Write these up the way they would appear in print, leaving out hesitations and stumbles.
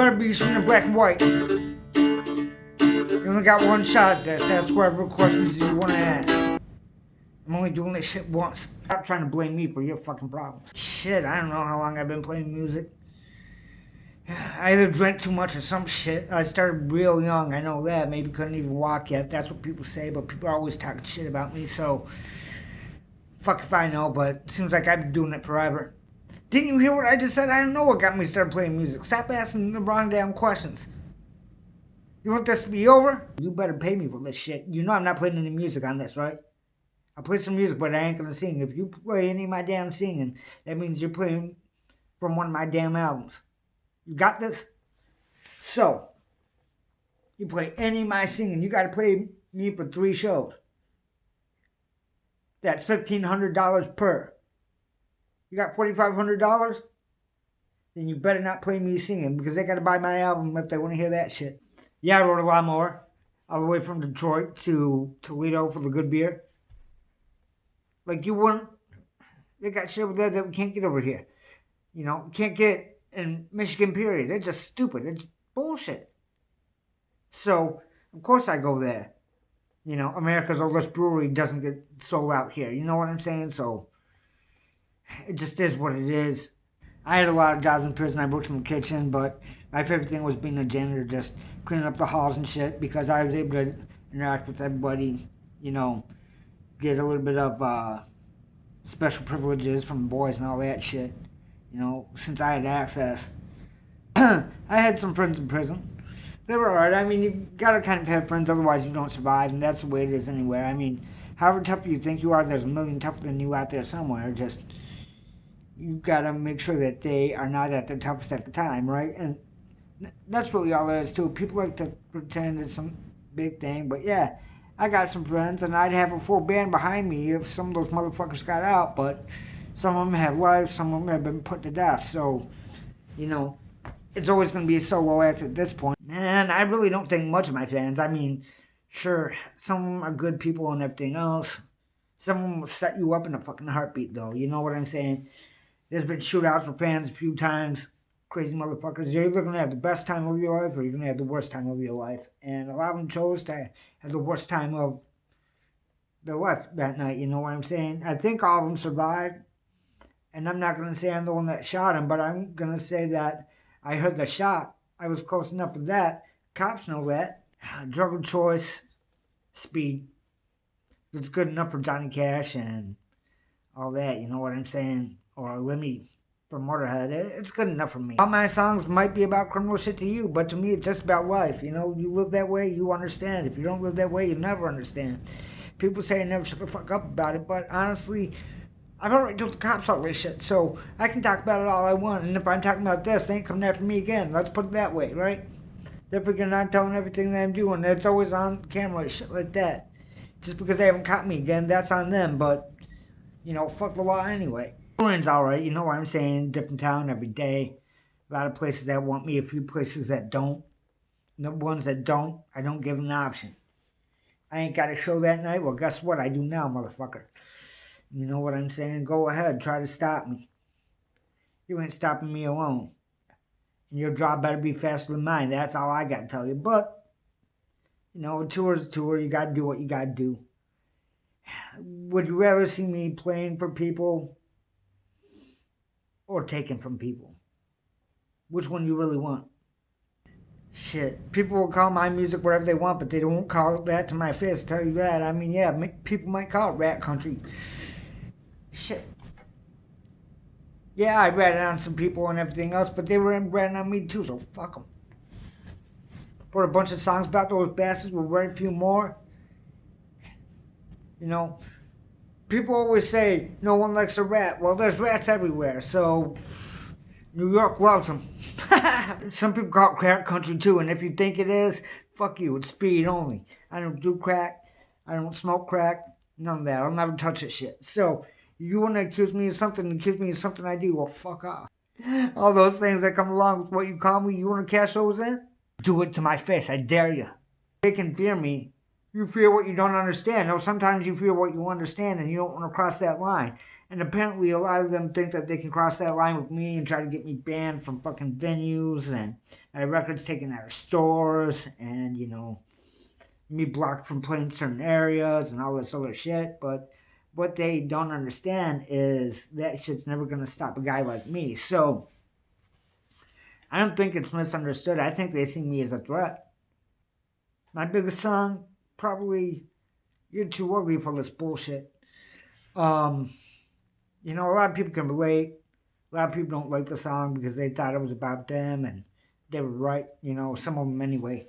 better be shooting black and white. You only got one shot at this. Ask whatever questions you want to ask. I'm only doing this shit once. Stop trying to blame me for your fucking problems. Shit, I don't know how long I've been playing music. I either drank too much or some shit. I started real young, I know that. Maybe couldn't even walk yet. That's what people say, but people are always talking shit about me, so fuck if I know, but it seems like I've been doing it forever. Didn't you hear what I just said? I don't know what got me started playing music. Stop asking the wrong damn questions. You want this to be over? You better pay me for this shit. You know I'm not playing any music on this, right? I'll play some music, but I ain't gonna sing. If you play any of my damn singing, that means you're playing from one of my damn albums. You got this? So, you play any of my singing, you gotta play me for 3 shows. That's $1,500 per. You got $4,500? Then you better not play me singing, because they gotta buy my album if they want to hear that shit. Yeah, I rode a lawnmower all the way from Detroit to Toledo for the good beer. Like you wouldn't. They got shit over there that we can't get over here. You know, can't get in Michigan, period. It's just stupid. It's bullshit. So, of course I go there. You know, America's oldest brewery doesn't get sold out here. You know what I'm saying? So, it just is what it is. I had a lot of jobs in prison. I worked in the kitchen, but my favorite thing was being a janitor, just cleaning up the halls and shit, because I was able to interact with everybody, you know, get a little bit of special privileges from the boys and all that shit, you know, since I had access. I had some friends in prison. They were alright. I mean, you gotta kind of have friends, otherwise you don't survive, and that's the way it is anywhere. I mean, however tough you think you are, there's a million tougher than you out there somewhere. Just, you gotta make sure that they are not at their toughest at the time, right? And that's really all there is to it. People like to pretend it's some big thing, but yeah, I got some friends, and I'd have a full band behind me if some of those motherfuckers got out, but some of them have life, some of them have been put to death, so, you know, it's always going to be a solo act at this point. And I really don't think much of my fans. I mean, sure, some of them are good people and everything else. Some of them will set you up in a fucking heartbeat, though. You know what I'm saying? There's been shootouts for fans a few times. Crazy motherfuckers. You're either going to have the best time of your life or you're going to have the worst time of your life. And a lot of them chose to have the worst time of their life that night. You know what I'm saying? I think all of them survived. And I'm not going to say I'm the one that shot him, but I'm going to say that I heard the shot. I was close enough with that. Cops know that. Drug of choice, speed. It's good enough for Johnny Cash and all that, you know what I'm saying? Or Lemmy from Motorhead. It's good enough for me. All my songs might be about criminal shit to you, but to me it's just about life. You know, you live that way, you understand. If you don't live that way, you never understand. People say I never shut the fuck up about it, but honestly, I've already told the cops all this shit, so I can talk about it all I want. And if I'm talking about this, they ain't coming after me again. Let's put it that way, right? They're figuring I'm telling everything that I'm doing. It's always on camera, shit like that. Just because they haven't caught me again, that's on them. But, you know, fuck the law anyway. Brooklyn's alright, you know what I'm saying? Different town every day. A lot of places that want me, a few places that don't. And the ones that don't, I don't give them an option. I ain't got a show that night? Well, guess what? I do now, motherfucker. You know what I'm saying? Go ahead, try to stop me. You ain't stopping me alone. And your job better be faster than mine. That's all I got to tell you. But, you know, a tour's a tour. You got to do what you got to do. Would you rather see me playing for people or taking from people? Which one you really want? Shit. People will call my music whatever they want, but they won't call it that to my face, I'll tell you that. I mean, yeah, people might call it rat country. Shit. Yeah, I ratted on some people and everything else, but they were ratting on me too, so fuck them. Put a bunch of songs about those bastards, we'll write a few more. You know, people always say no one likes a rat. Well, there's rats everywhere, so New York loves them. Some people call it crack country too, and if you think it is, fuck you, it's speed only. I don't do crack, I don't smoke crack, none of that. I'll never touch that shit. So, you want to accuse me of something I do, well, fuck off. All those things that come along with what you call me, you want to cash those in? Do it to my face, I dare you. They can fear me. You fear what you don't understand. No, sometimes you fear what you understand and you don't want to cross that line. And apparently a lot of them think that they can cross that line with me and try to get me banned from fucking venues and my records taken out of stores and, me blocked from playing certain areas and all this other shit. But what they don't understand is that shit's never going to stop a guy like me. So I don't think it's misunderstood. I think they see me as a threat. My biggest song, probably You're Too Ugly for This Bullshit. A lot of people can relate. A lot of people don't like the song because they thought it was about them, and they were right, some of them anyway.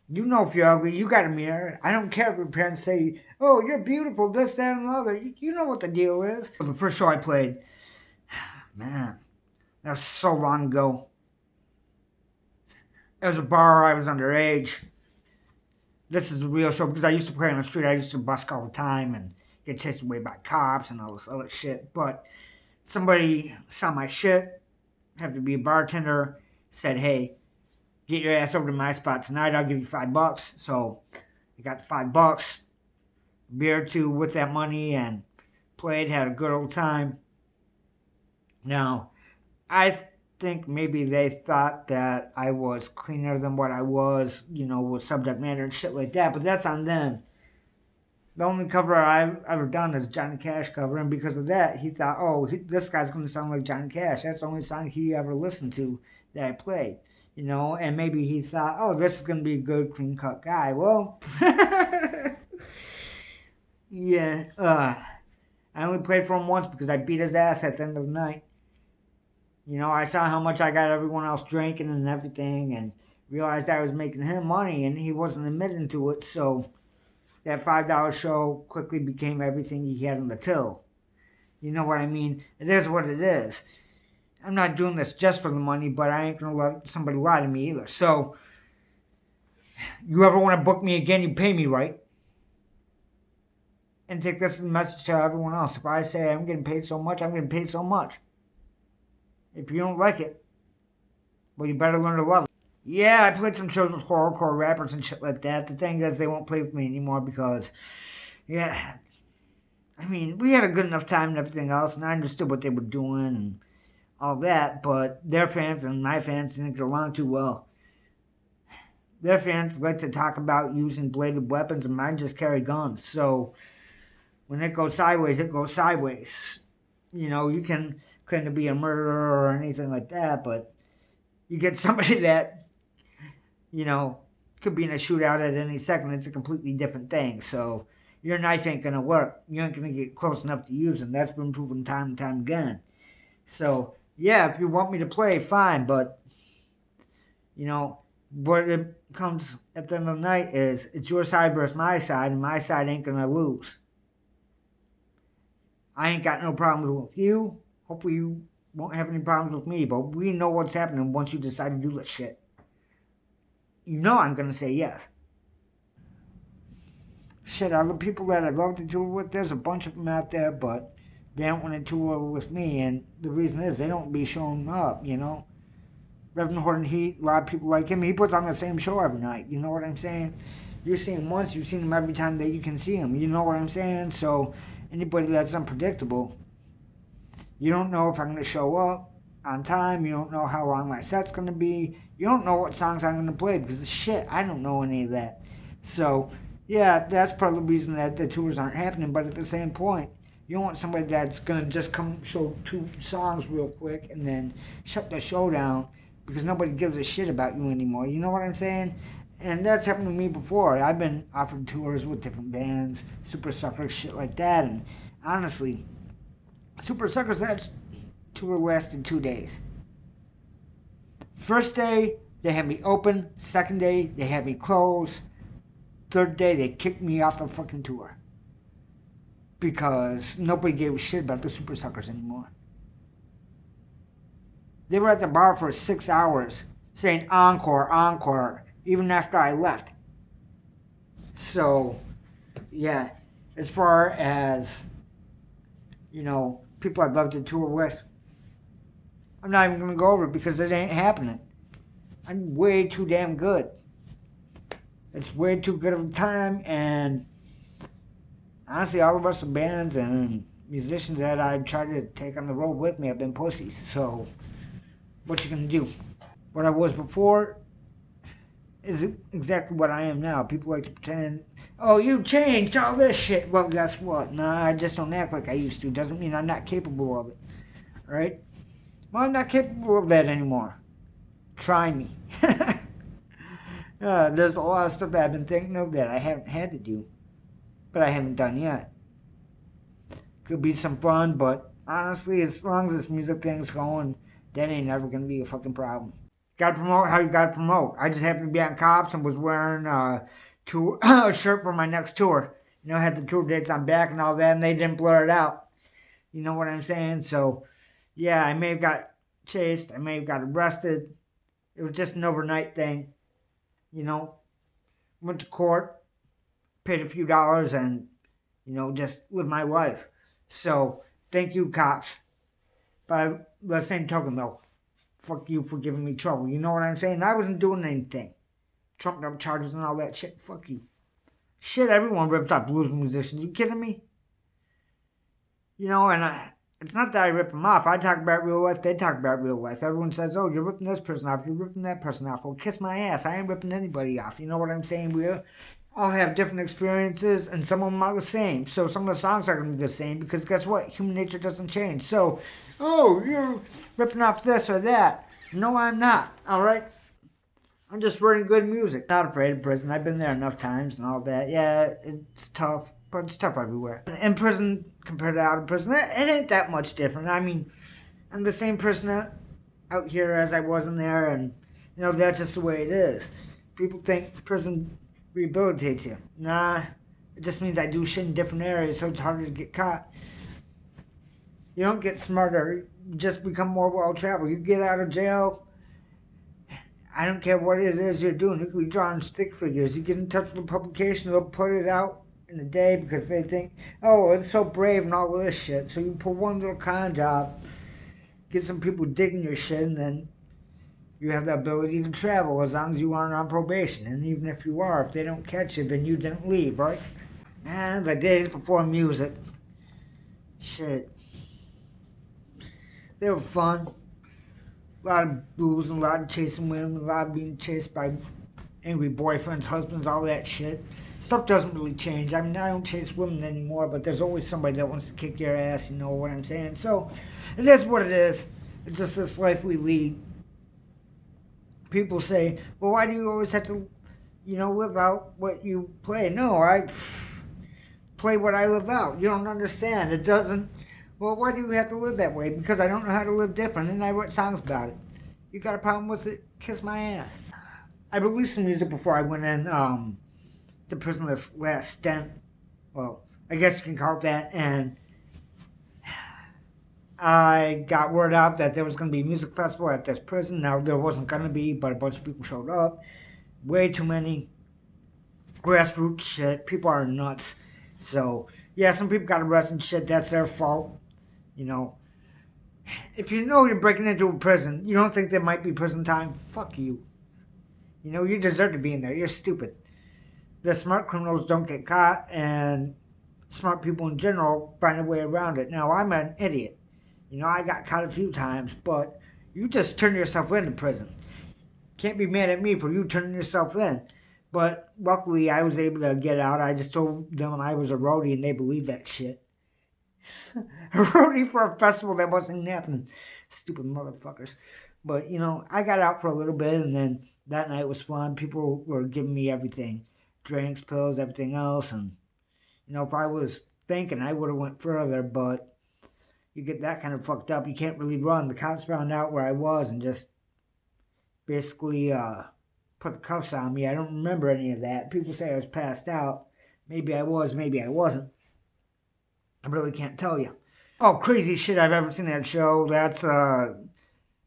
You know if you're ugly, you got a mirror. I don't care if your parents say, oh, you're beautiful, this, that, and the other. You know what the deal is. The first show I played, man, that was so long ago. It was a bar, I was underage. This is a real show because I used to play on the street. I used to busk all the time and get chased away by cops and all this other shit. But somebody saw my shit, happened to be a bartender, said, hey, get your ass over to my spot tonight. I'll give you $5. So I got the $5, beer or two with that money, and played, had a good old time. Now, I think maybe they thought that I was cleaner than what I was, with subject matter and shit like that, but that's on them. The only cover I've ever done is a Johnny Cash cover, and because of that, he thought, oh, this guy's going to sound like Johnny Cash. That's the only song he ever listened to that I played, and maybe he thought, oh, this is going to be a good, clean-cut guy. Well, yeah, I only played for him once because I beat his ass at the end of the night. I saw how much I got everyone else drinking and everything, and realized I was making him money, and he wasn't admitting to it, so that $5 show quickly became everything he had on the till. You know what I mean? It is what it is. I'm not doing this just for the money, but I ain't going to let somebody lie to me either. So, you ever want to book me again, you pay me, right? And take this as a message to everyone else. If I say I'm getting paid so much, I'm getting paid so much. If you don't like it, well, you better learn to love it. Yeah, I played some shows with horrorcore rappers and shit like that. The thing is, they won't play with me anymore because, we had a good enough time and everything else, and I understood what they were doing and all that, but their fans and my fans didn't get along too well. Their fans like to talk about using bladed weapons, and mine just carry guns. So when it goes sideways, it goes sideways. You can claim to be a murderer or anything like that, but you get somebody that, could be in a shootout at any second. It's a completely different thing. So your knife ain't going to work. You ain't going to get close enough to use them. That's been proven time and time again. So, yeah, if you want me to play, fine. But, what it comes at the end of the night is it's your side versus my side, and my side ain't going to lose. I ain't got no problems with you. Hopefully you won't have any problems with me, but we know what's happening once you decide to do this shit. I'm going to say yes. Shit, other people that I love to tour with, there's a bunch of them out there, but they don't want to tour with me, and the reason is they don't be showing up, Reverend Horton Heat, a lot of people like him, he puts on the same show every night, you know what I'm saying? You see him once, you've seen him every time that you can see him, you know what I'm saying? So, anybody that's unpredictable, you don't know if I'm going to show up on time. You don't know how long my set's going to be. You don't know what songs I'm going to play because shit, I don't know any of that. So, yeah, that's part of the reason that the tours aren't happening. But at the same point, you don't want somebody that's going to just come show 2 songs real quick and then shut the show down because nobody gives a shit about you anymore. You know what I'm saying? And that's happened to me before. I've been offered tours with different bands, Super Suckers, shit like that. And honestly, Super Suckers, that tour lasted 2 days. First day, they had me open. Second day, they had me close. Third day, they kicked me off the fucking tour. Because nobody gave a shit about the Super Suckers anymore. They were at the bar for 6 hours saying encore, encore, even after I left. So, yeah, as far as, people I'd love to tour with, I'm not even going to go over it because it ain't happening. I'm way too damn good. It's way too good of a time, and honestly, all the rest of the bands and musicians that I've tried to take on the road with me have been pussies. So, what you gonna do? What I was before is exactly what I am now. People like to pretend, oh, you changed all this shit. Well, guess what? Nah, I just don't act like I used to. Doesn't mean I'm not capable of it. Right? Well, I'm not capable of that anymore. Try me. There's a lot of stuff that I've been thinking of that I haven't had to do, but I haven't done yet. Could be some fun, but honestly, as long as this music thing's going, that ain't never gonna be a fucking problem. Gotta promote how you gotta promote. I just happened to be on Cops and was wearing a shirt for my next tour. You know, I had the tour dates on back and all that, and they didn't blur it out. You know what I'm saying? So, yeah, I may have got chased. I may have got arrested. It was just an overnight thing. You know, went to court, paid a few dollars, and, you know, just lived my life. So, thank you, cops. By the same token, though, fuck you for giving me trouble. You know what I'm saying? I wasn't doing anything. Trumped up charges and all that shit. Fuck you. Shit, everyone rips off blues musicians. You kidding me? You know, and it's not that I rip them off. I talk about real life. They talk about real life. Everyone says, oh, you're ripping this person off. You're ripping that person off. Well, kiss my ass. I ain't ripping anybody off. You know what I'm saying? We all have different experiences, and some of them are the same. So some of the songs are going to be the same because guess what? Human nature doesn't change. So, oh, you're ripping off this or that. No, I'm not. All right? I'm just writing good music. Not afraid of prison. I've been there enough times and all that. Yeah, it's tough, but it's tough everywhere. In prison compared to out of prison, it ain't that much different. I mean, I'm the same person out here as I was in there, and, you know, that's just the way it is. People think prison rehabilitates you. Nah, it just means I do shit in different areas, so it's harder to get caught. You don't get smarter. You just become more well-traveled. You get out of jail, I don't care what it is you're doing. You can be drawing stick figures. You get in touch with a publication, they'll put it out in a day because they think, oh, it's so brave and all this shit. So you put one little con job, get some people digging your shit, and then you have the ability to travel as long as you aren't on probation. And even if you are, if they don't catch you, then you didn't leave, right? Man, the days before music, shit, they were fun. A lot of booze and a lot of chasing women, a lot of being chased by angry boyfriends, husbands, all that shit. Stuff doesn't really change. I mean, I don't chase women anymore, but there's always somebody that wants to kick your ass, you know what I'm saying? So, it is what it is. It's just this life we lead. People say, well, why do you always have to, you know, live out what you play? No, I play what I live out. You don't understand. It doesn't. Well, why do you have to live that way? Because I don't know how to live different, and I wrote songs about it. You got a problem with it? Kiss my ass. I released some music before I went in to prison this last stint. Well, I guess you can call it that. And I got word out that there was going to be a music festival at this prison. Now, there wasn't going to be, but a bunch of people showed up. Way too many grassroots shit. People are nuts. So, yeah, some people got arrested and shit. That's their fault. You know, if you know you're breaking into a prison, you don't think there might be prison time? Fuck you. You know, you deserve to be in there. You're stupid. The smart criminals don't get caught, and smart people in general find a way around it. Now, I'm an idiot. You know, I got caught a few times, but you just turn yourself into prison. Can't be mad at me for you turning yourself in. But luckily, I was able to get out. I just told them I was a roadie, and they believed that shit. A roadie for a festival that wasn't even happening. Stupid motherfuckers. But, you know, I got out for a little bit, and then that night was fun. People were giving me everything. Drinks, pills, everything else. And, you know, if I was thinking, I would have went further, but you get that kind of fucked up, you can't really run. The cops found out where I was and just basically put the cuffs on me. I don't remember any of that. People say I was passed out. Maybe I was, maybe I wasn't. I really can't tell you. Oh, crazy shit I've ever seen at a show. That's a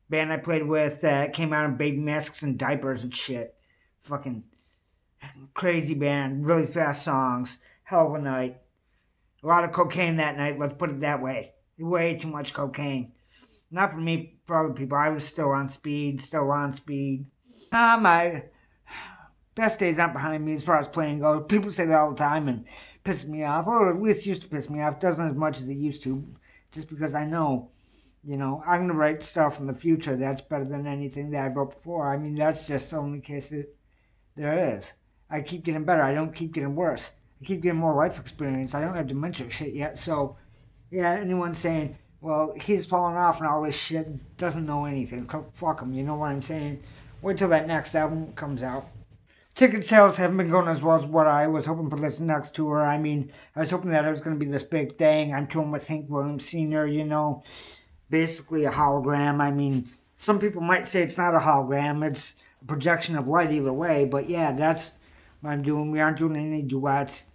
band I played with that came out in baby masks and diapers and shit. Fucking crazy band. Really fast songs. Hell of a night. A lot of cocaine that night, let's put it that way. Way too much cocaine. Not for me, for other people. I was still on speed. My best days aren't behind me as far as playing goes. People say that all the time and pisses me off, or at least used to piss me off. Doesn't as much as it used to, just because I know, I'm going to write stuff in the future that's better than anything that I wrote before. I mean, that's just the only case that there is. I keep getting better. I don't keep getting worse. I keep getting more life experience. I don't have dementia shit yet. So, yeah, anyone saying, well, he's falling off and all this shit, doesn't know anything. Fuck him, you know what I'm saying? Wait till that next album comes out. Ticket sales haven't been going as well as what I was hoping for this next tour. I mean, I was hoping that it was going to be this big thing. I'm touring with Hank Williams Sr., basically a hologram. I mean, some people might say it's not a hologram. It's a projection of light either way. But yeah, that's what I'm doing. We aren't doing any duets.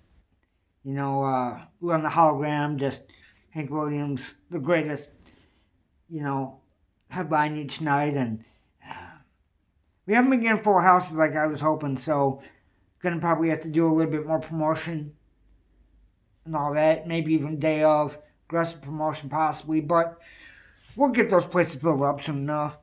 We're on the hologram, just Hank Williams, the greatest, headline each night. And we haven't been getting full houses like I was hoping, so gonna probably have to do a little bit more promotion and all that. Maybe even day of aggressive promotion possibly, but we'll get those places filled up soon enough.